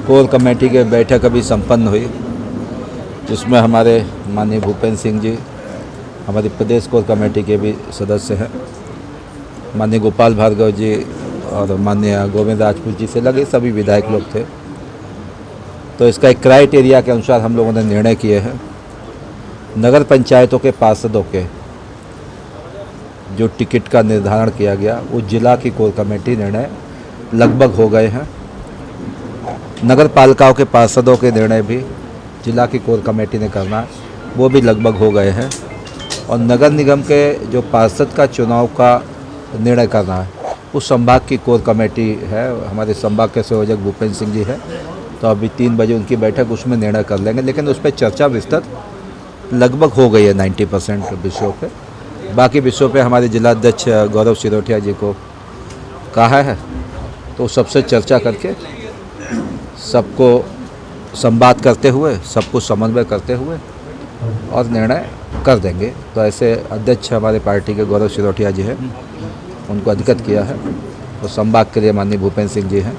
Core committee की बैठक अभी संपन्न हुई, जिसमें हमारे माननीय भूपेंद्र सिंह जी हमारी प्रदेश कोर कमेटी के भी सदस्य हैं, माननीय गोपाल भार्गव जी और माननीय गोविंद राजपूत जी से लगे सभी विधायक लोग थे। तो इसका एक क्राइटेरिया के अनुसार हम लोगों ने निर्णय किए हैं। नगर पंचायतों के पार्षदों के जो टिकट का निर्धारण किया गया वो जिला की कोर कमेटी निर्णय लगभग हो गए हैं। नगर पालिकाओं के पार्षदों के निर्णय भी जिला की कोर कमेटी ने करना है, वो भी लगभग हो गए हैं। और नगर निगम के जो पार्षद का चुनाव का निर्णय करना है उस संभाग की कोर कमेटी है, हमारे संभाग के संयोजक भूपेंद्र सिंह जी है। तो अभी 3 बजे उनकी बैठक, उसमें निर्णय कर लेंगे, लेकिन उस पर चर्चा विस्तृत लगभग हो गई है 90% विषयों पे। बाकी विषयों पे हमारे जिलाध्यक्ष गौरव सिरोठिया जी को कहा है, तो सबसे चर्चा करके सबको संवाद करते हुए, सबको समन्वय करते हुए और निर्णय कर देंगे। तो ऐसे अध्यक्ष हमारे पार्टी के गौरव सिरोठिया जी हैं, उनको अधिकृत किया है। तो संभाग के लिए माननीय भूपेंद्र सिंह जी हैं,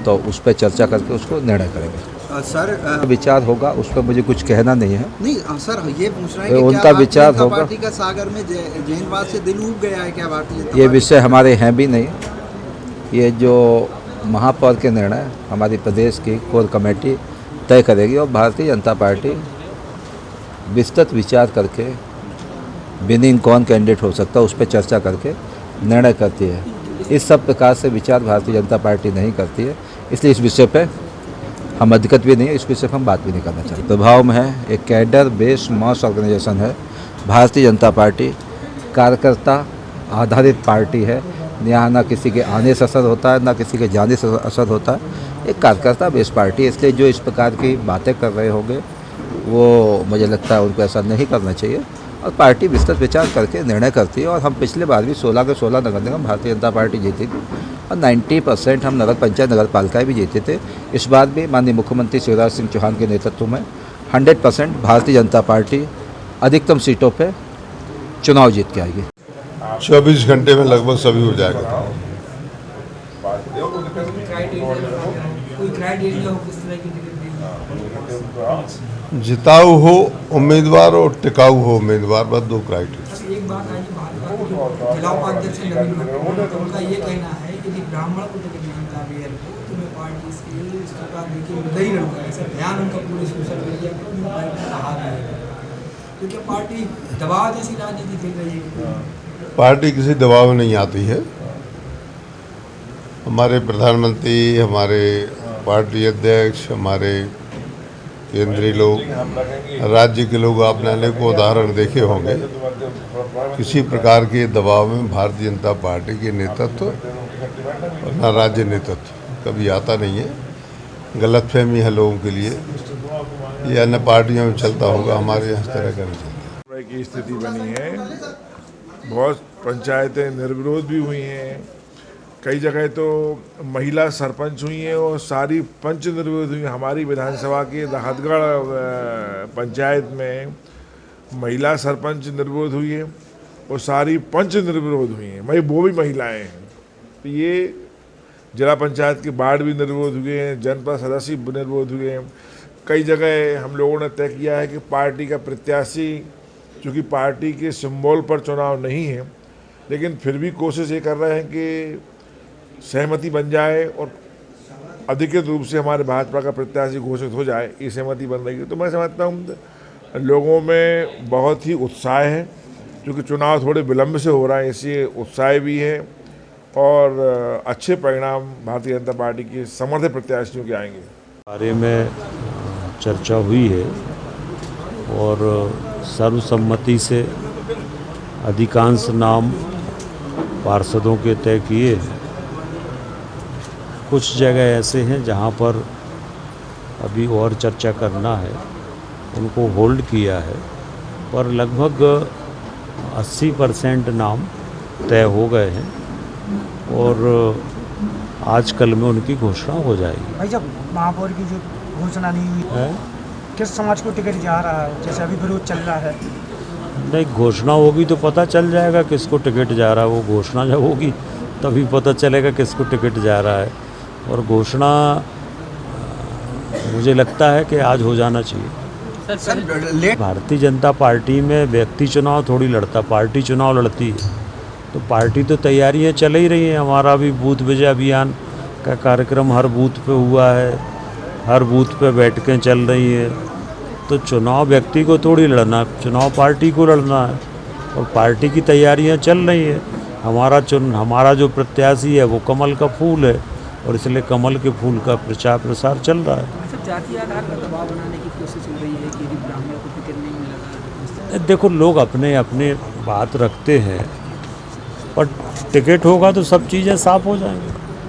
तो उस पर चर्चा करके उसको निर्णय करेंगे। सर विचार होगा, उस पर मुझे कुछ कहना नहीं है। नहीं सर, ये पूछ रहे हैं कि उनका क्या विचार होगा। पार्टी का सागर में जैनवाद से दिल उब गया है क्या भारतीय जनता ये पार्टी? विषय हमारे हैं भी नहीं। ये जो महापौर के निर्णय हमारी प्रदेश की कोर कमेटी तय करेगी और भारतीय जनता पार्टी विस्तृत विचार करके विनिंग कौन कैंडिडेट हो सकता है उस पर चर्चा करके निर्णय करती है। इस सब प्रकार से विचार भारतीय जनता पार्टी नहीं करती है, इसलिए इस विषय पे हम अधिकृत भी नहीं है, इस विषय पर हम बात भी नहीं करना चाहते। प्रभाव में है, एक कैडर बेस्ड मास ऑर्गेनाइजेशन है भारतीय जनता पार्टी, कार्यकर्ता आधारित पार्टी है। यहाँ ना किसी के आने से असर होता है, ना किसी के जाने से असर होता है। एक कार्यकर्ता बेस्ड पार्टी है, इसलिए जो इस प्रकार की बातें कर रहे होंगे वो मुझे लगता है उनको ऐसा नहीं करना चाहिए। और पार्टी विस्तृत विचार करके निर्णय करती है। और हम पिछले बार भी 16 के 16 नगर निगम भारतीय जनता पार्टी जीती थी और 90% हम नगर पंचायत नगर पालिकाएँ भी जीते थे। इस बार भी माननीय मुख्यमंत्री शिवराज सिंह चौहान के नेतृत्व में 100% भारतीय जनता पार्टी अधिकतम सीटों पर चुनाव जीत के आएगी। 24 घंटे में लगभग सभी हो जाएगा। जिताऊ हो उम्मीदवार और टिकाऊ हो उम्मीदवार, बस 2 क्राइटेरिया। एक बात आई भाजपा के जो जिला उपाध्यक्ष नवीन भट्ट, तो उनका ये कहना है कि यदि ब्राह्मण को टिकट नहीं मिलता BL को तो मैं पार्टी इसके लिए इस प्रकार देखिए नहीं लड़ूंगा। ऐसा बयान उनका पूरे सोशल मीडिया पर पार्टी का हाथ है, तो क्या पार्टी दबाव जैसी राजनीति खेल रही है? पार्टी किसी दबाव में नहीं आती है। हमारे प्रधानमंत्री, हमारे पार्टी अध्यक्ष, हमारे केंद्रीय लोग, राज्य के लोग, आपने अनेक उदाहरण देखे होंगे। किसी प्रकार के दबाव में भारतीय जनता पार्टी के नेतृत्व और न राज्य नेतृत्व कभी आता नहीं है। गलतफहमी है लोगों के लिए, ये अन्य पार्टियों में चलता होगा, हमारे यहाँ इस तरह का नहीं चलता। की स्थिति बनी है, बहुत पंचायतें निर्विरोध भी हुई हैं, कई जगह तो महिला सरपंच हुई हैं और सारी पंच निर्विरोध हुई। हमारी विधानसभा की राहतगढ़ पंचायत में महिला सरपंच निर्विरोध हुई है और सारी पंच निर्विरोध हुई हैं, वो भी महिलाएं हैं। तो ये जिला पंचायत के वार्ड भी निर्विरोध हुए हैं, जनपद सदस्य निर्विरोध हुए हैं। कई जगह हम लोगों ने तय किया है कि पार्टी का प्रत्याशी, चूँकि पार्टी के सिंबल पर चुनाव नहीं है, लेकिन फिर भी कोशिश ये कर रहे हैं कि सहमति बन जाए और अधिकृत रूप से हमारे भाजपा का प्रत्याशी घोषित हो जाए, ये सहमति बन रही है। तो मैं समझता हूँ लोगों में बहुत ही उत्साह है, क्योंकि चुनाव थोड़े विलम्ब से हो रहा है, इसलिए उत्साह भी है और अच्छे परिणाम भारतीय जनता पार्टी के समर्थित प्रत्याशियों के आएंगे। बारे में चर्चा हुई है और सर्वसम्मति से अधिकांश नाम पार्षदों के तय किए। कुछ जगह ऐसे हैं जहां पर अभी और चर्चा करना है, उनको होल्ड किया है, पर लगभग 80% नाम तय हो गए हैं और आज कल में उनकी घोषणा हो जाएगी। भाई, जब महापौर की जो घोषणा नहीं हुई है, किस समाज को टिकट जा रहा है, जैसे अभी विरोध चल रहा है? नहीं, घोषणा होगी तो पता चल जाएगा किसको टिकट जा रहा है। वो घोषणा जब होगी तभी पता चलेगा किसको टिकट जा रहा है। और घोषणा मुझे लगता है कि आज हो जाना चाहिए। Sir late Bharatiya Janata party में व्यक्ति चुनाव थोड़ी लड़ता, पार्टी चुनाव लड़ती है। तो पार्टी तो तैयारियां चल ही रही हैं। हमारा भी बूथ विजय अभियान का कार्यक्रम हर बूथ पे हुआ है, हर बूथ पे बैठकें चल रही हैं। तो चुनाव व्यक्ति को थोड़ी लड़ना, चुनाव पार्टी को लड़ना है और पार्टी की तैयारियां चल रही हैं। हमारा जो प्रत्याशी है वो कमल का फूल है और इसलिए कमल के फूल का प्रचार प्रसार चल रहा है। सर जाति आधार पर दबाव बनाने की कोशिश हो रही है कि यदि ब्राह्मण को टिकट नहीं मिलेगा तो देखो, लोग अपने अपने बात रखते हैं, पर टिकट होगा तो सब चीज़ें साफ हो जाएंगी।